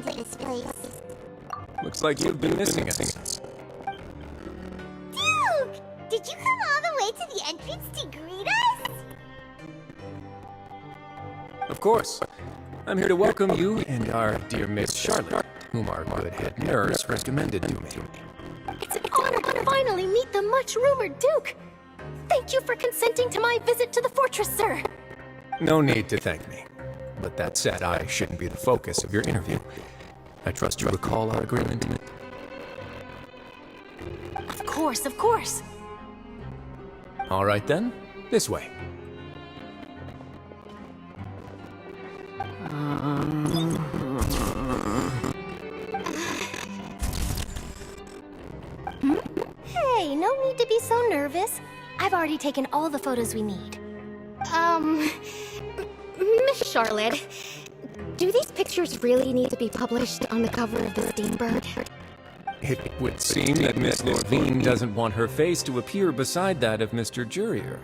into this place. Looks like you've been missing us. Duke! Did you come all the way to the entrance to greet us? Of course. I'm here to welcome you and our dear Miss Charlotte, whom our good head nurse recommended to me. It's an honor to finally meet the much-rumored Duke. Thank you for consenting to my visit to the fortress, sir. No need to thank me. But that said, I shouldn't be the focus of your interview. I trust you recall our agreement. Of course, of course. All right then, this way. Hey, no need to be so nervous. I've already taken all the photos we need. Miss Charlotte, do these pictures really need to be published on the cover of the Steambird? It would seem that Miss Lorvine doesn't want her face to appear beside that of Mr. Jurier,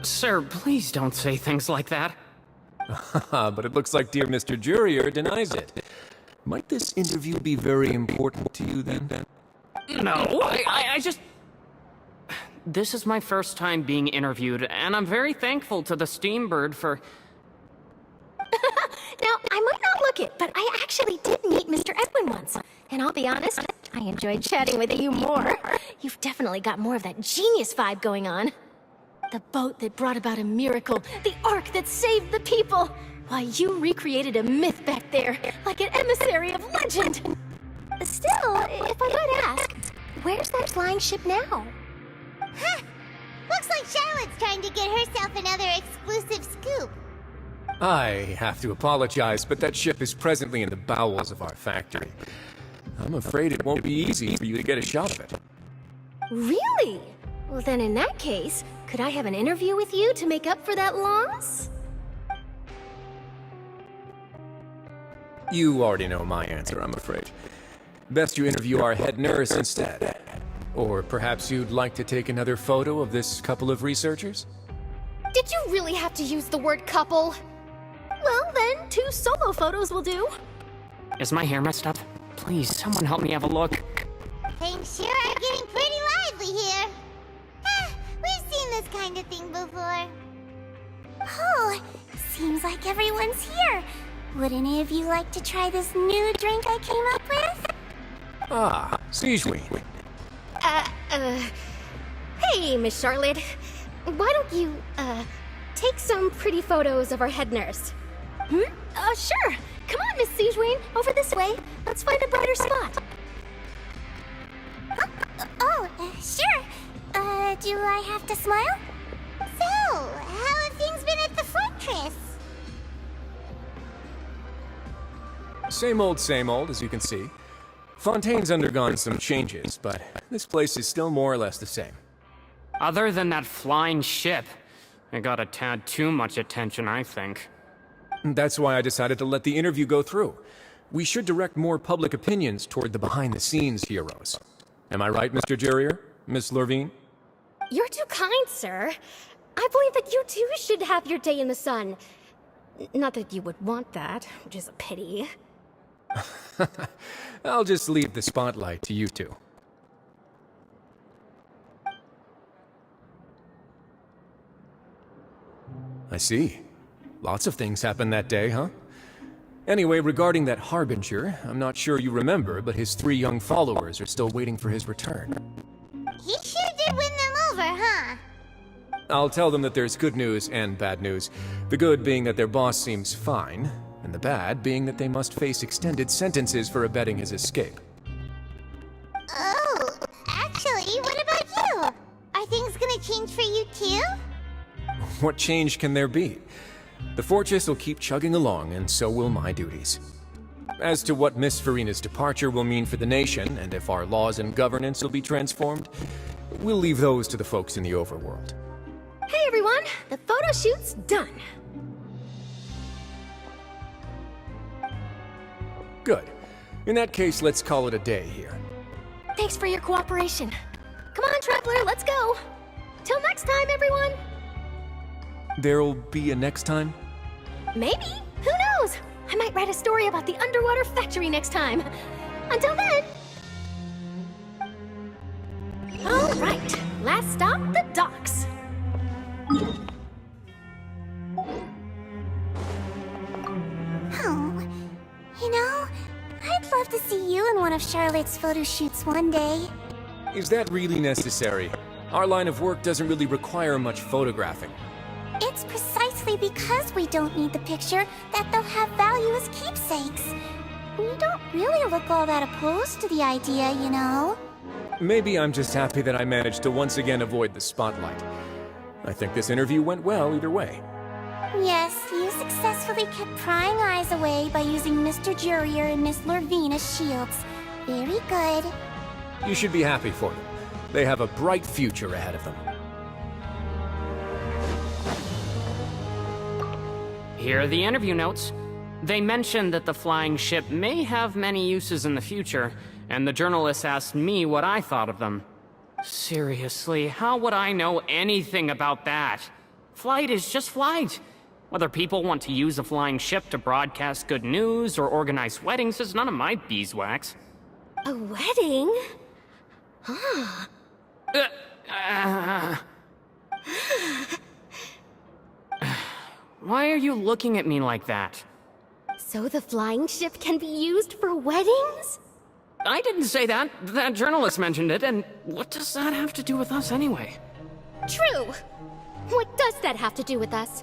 Sir, please don't say things like that. But it looks like dear Mr. Jurier denies it. Might this interview be very important to you then? No, I just... This is my first time being interviewed, and I'm very thankful to the Steambird for... Now, I might not look it, but I actually did meet Mr. Edwin once. And I'll be honest, I enjoyed chatting with you more. You've definitely got more of that genius vibe going on. The boat that brought about a miracle, the ark that saved the people. Why, you recreated a myth back there, like an emissary of legend. Still, if I might ask, where's that flying ship now? Huh! Looks like Charlotte's trying to get herself another exclusive scoop. I have to apologize, but that ship is presently in the bowels of our factory. I'm afraid it won't be easy for you to get a shot of it. Really? Well, then in that case, could I have an interview with you to make up for that loss? You already know my answer, I'm afraid. Best you interview our head nurse instead. Or perhaps you'd like to take another photo of this couple of researchers? Did you really have to use the word couple? Well, then, 2 solo photos will do. Is my hair messed up? Please, someone help me have a look. Things sure are getting pretty lively here. We've seen this kind of thing before. Oh, seems like everyone's here. Would any of you like to try this new drink I came up with? Ah, Siegeween. Hey, Miss Charlotte. Why don't you, take some pretty photos of our head nurse? Sure. Come on, Miss Siegeween, over this way. Let's find a brighter spot. Sure. Do I have to smile? So, how have things been at the fortress? Same old, as you can see. Fontaine's undergone some changes, but this place is still more or less the same. Other than that flying ship, it got a tad too much attention, I think. That's why I decided to let the interview go through. We should direct more public opinions toward the behind-the-scenes heroes. Am I right, Mr. Jurier? Miss Lorvine? You're too kind, sir. I believe that you too should have your day in the sun. Not that you would want that, which is a pity. I'll just leave the spotlight to you two. I see. Lots of things happened that day, huh? Anyway, regarding that Harbinger, I'm not sure you remember, but his 3 young followers are still waiting for his return. He sure did win them over, huh? I'll tell them that there's good news and bad news. The good being that their boss seems fine, and the bad being that they must face extended sentences for abetting his escape. Oh, actually, what about you? Are things gonna change for you too? What change can there be? The fortress will keep chugging along, and so will my duties. As to what Miss Farina's departure will mean for the nation, and if our laws and governance will be transformed, we'll leave those to the folks in the overworld. Hey everyone, the photo shoot's done. Good. In that case, let's call it a day here. Thanks for your cooperation. Come on, Traveler, let's go. Till next time, everyone. There'll be a next time? Maybe. Who knows? I I might write a story about the underwater factory next time. Until then... All right, last stop, the docks. Oh, you know, I'd love to see you in one of Charlotte's photo shoots one day. Is that really necessary? Our line of work doesn't really require much photographing. It's precisely because we don't need the picture that they'll have value as keepsakes. We don't really look all that opposed to the idea, you know. Maybe I'm just happy that I managed to once again avoid the spotlight. I think this interview went well either way. Yes, you successfully kept prying eyes away by using Mr. Jurier and Miss Lorvine as shields. Very good. You should be happy for them. They have a bright future ahead of them. Here are the interview notes. They mentioned that the flying ship may have many uses in the future, and the journalist asked me what I thought of them. Seriously, how would I know anything about that? Flight is just flight. Whether people want to use a flying ship to broadcast good news or organize weddings is none of my beeswax. A wedding? Why are you looking at me like that? So the flying ship can be used for weddings? I didn't say that. That journalist mentioned it, and what does that have to do with us anyway? True. What does that have to do with us?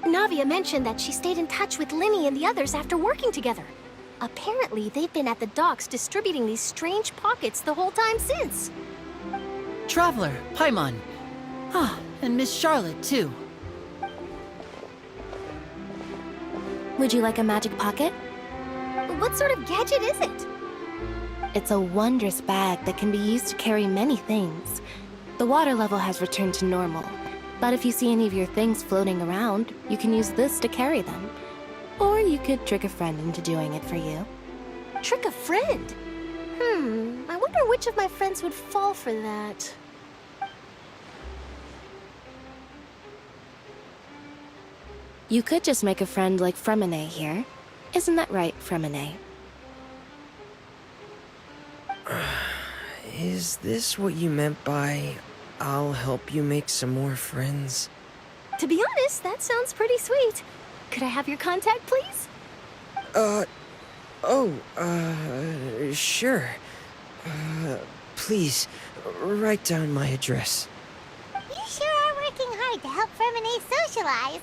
Navia mentioned that she stayed in touch with Linny and the others after working together. Apparently, they've been at the docks distributing these strange pockets the whole time since. Traveler, Paimon. Ah, and Miss Charlotte, too. Would you like a magic pocket? What sort of gadget is it? It's a wondrous bag that can be used to carry many things. The water level has returned to normal, but if you see any of your things floating around, you can use this to carry them. Or you could trick a friend into doing it for you. Trick a friend? I wonder which of my friends would fall for that. You could just make a friend like Fremine here. Isn't that right, Fremine? Is this what you meant by, I'll help you make some more friends? To be honest, that sounds pretty sweet. Could I have your contact, please? Sure. Please, write down my address. You sure are working hard to help Fremine socialize.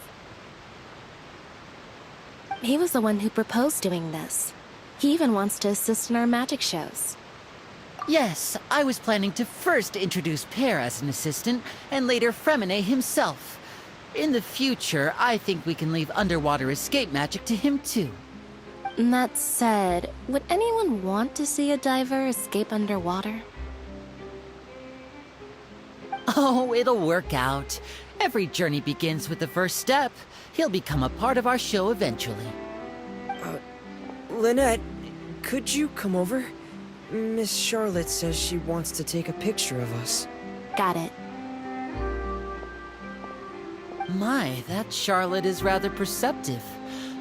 He was the one who proposed doing this. He even wants to assist in our magic shows. Yes, I was planning to first introduce Pear as an assistant, and later Fremine himself. In the future, I think we can leave underwater escape magic to him too. That said, would anyone want to see a diver escape underwater? Oh, it'll work out. Every journey begins with the first step. He'll become a part of our show eventually. Lynette, could you come over? Miss Charlotte says she wants to take a picture of us. Got it. My, that Charlotte is rather perceptive.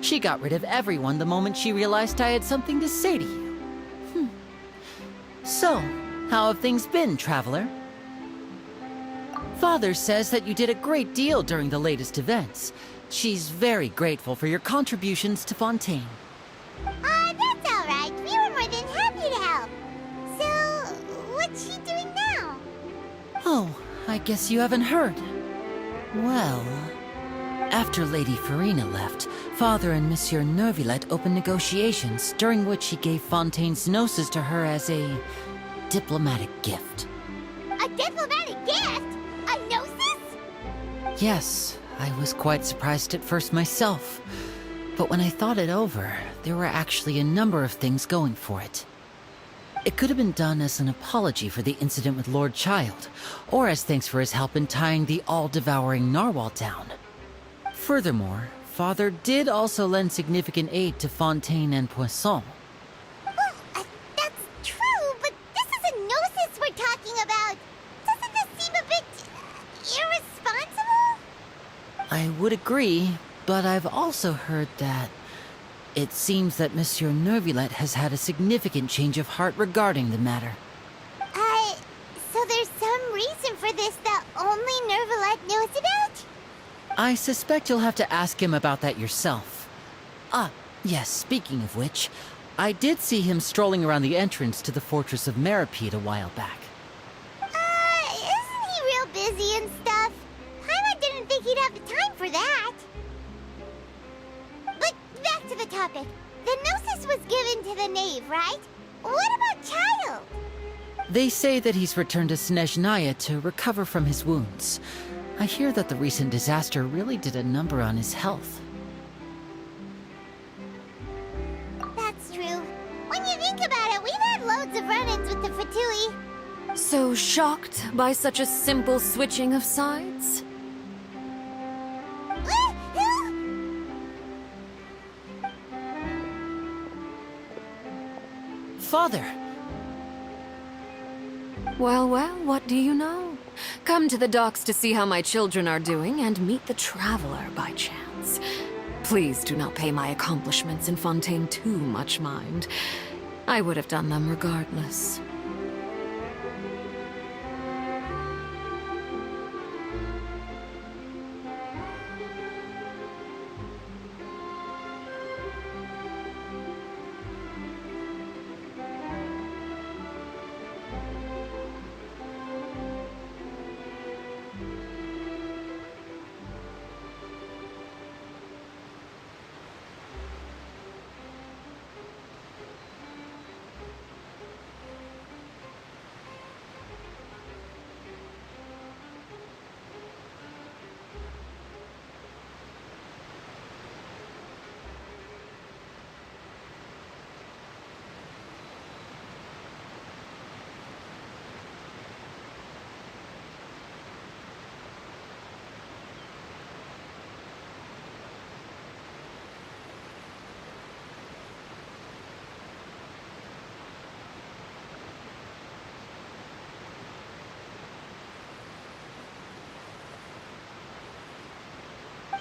She got rid of everyone the moment she realized I had something to say to you. So, how have things been, Traveler? Father says that you did a great deal during the latest events. She's very grateful for your contributions to Fontaine. That's all right. We were more than happy to help. So, what's she doing now? Oh, I guess you haven't heard. Well, after Lady Farina left, Father and Monsieur Neuvillette opened negotiations, during which he gave Fontaine's gnosis to her as a diplomatic gift. A diplomatic gift? A gnosis? Yes, I was quite surprised at first myself. But when I thought it over, there were actually a number of things going for it. It could have been done as an apology for the incident with Lord Child, or as thanks for his help in tying the all-devouring narwhal down. Furthermore, Father did also lend significant aid to Fontaine and Poisson. Well, that's true, but this is a gnosis we're talking about. Doesn't this seem a bit irresponsible? I would agree, but I've also heard that it seems that Monsieur Neuvillette has had a significant change of heart regarding the matter. So there's some reason for this that only Neuvillette knows about? I suspect you'll have to ask him about that yourself. Ah, yes, speaking of which, I did see him strolling around the entrance to the Fortress of Meripede a while back. Isn't he real busy and stuff? Paimon didn't think he'd have the time for that. But back to the topic. The gnosis was given to the knave, right? What about Child? They say that he's returned to Snezhnaya to recover from his wounds. I hear that the recent disaster really did a number on his health. That's true. When you think about it, we've had loads of run-ins with the Fatui. So shocked by such a simple switching of sides? Father! Well, what do you know? Come to the docks to see how my children are doing and meet the Traveler by chance. Please do not pay my accomplishments in Fontaine too much mind. I would have done them regardless.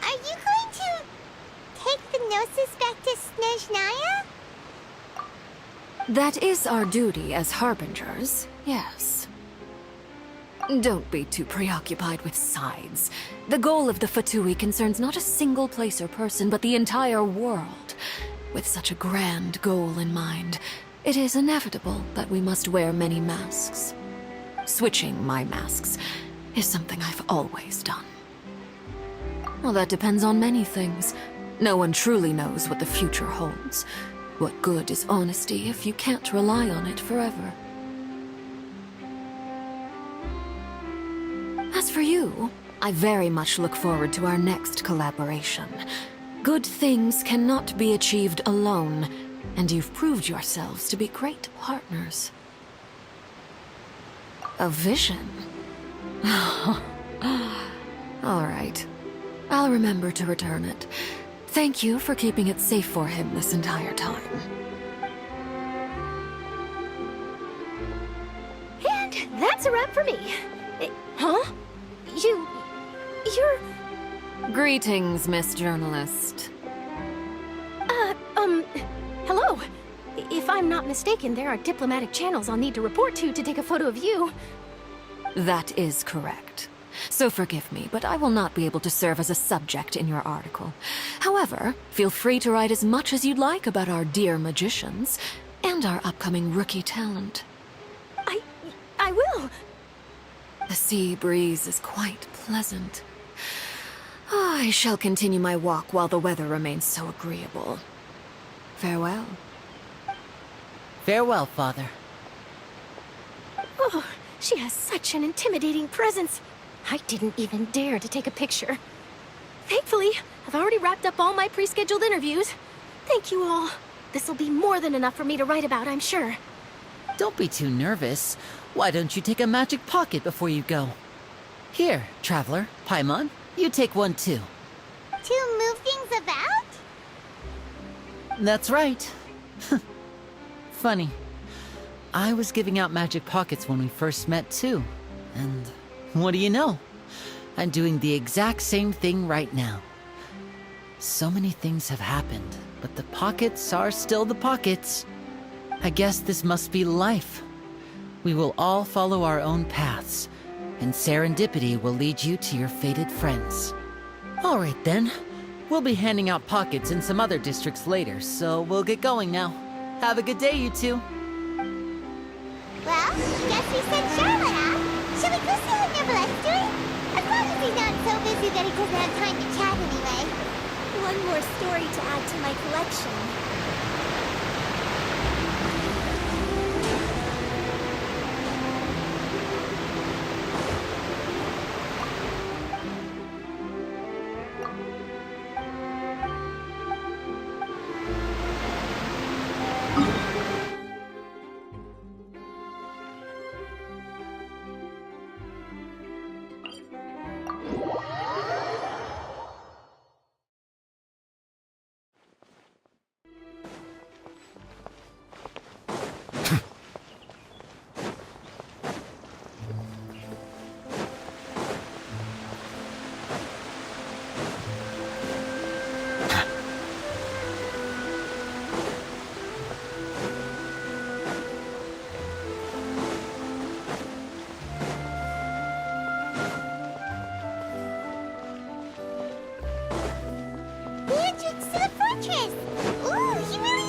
Are you going to take the gnosis back to Snezhnaya? That is our duty as harbingers, yes. Don't be too preoccupied with sides. The goal of the Fatui concerns not a single place or person, but the entire world. With such a grand goal in mind, it is inevitable that we must wear many masks. Switching my masks is something I've always done. Well, that depends on many things. No one truly knows what the future holds. What good is honesty if you can't rely on it forever? As for you, I very much look forward to our next collaboration. Good things cannot be achieved alone, and you've proved yourselves to be great partners. A vision? All right. I'll remember to return it. Thank you for keeping it safe for him this entire time. And that's a wrap for me. Huh? You're... Greetings, Miss Journalist. Hello. If I'm not mistaken, there are diplomatic channels I'll need to report to take a photo of you. That is correct. So forgive me, but I will not be able to serve as a subject in your article. However, feel free to write as much as you'd like about our dear magicians and our upcoming rookie talent. I will. The sea breeze is quite pleasant. I shall continue my walk while the weather remains so agreeable. Farewell. Farewell, Father. Oh, she has such an intimidating presence. I didn't even dare to take a picture. Thankfully, I've already wrapped up all my pre-scheduled interviews. Thank you all. This'll be more than enough for me to write about, I'm sure. Don't be too nervous. Why don't you take a magic pocket before you go? Here, Traveler, Paimon, you take one too. To move things about? That's right. Funny. I was giving out magic pockets when we first met too. And what do you know? I'm doing the exact same thing right now. So many things have happened, but the pockets are still the pockets. I guess this must be life. We will all follow our own paths, and serendipity will lead you to your fated friends. All right then. We'll be handing out pockets in some other districts later, so we'll get going now. Have a good day, you two. Well, guess we sent Charlotte out. Shall we go see what Nicholas doing? As long as he's not so busy that he doesn't have time to chat anyway. One more story to add to my collection. The entrance to the fortress! Ooh, he really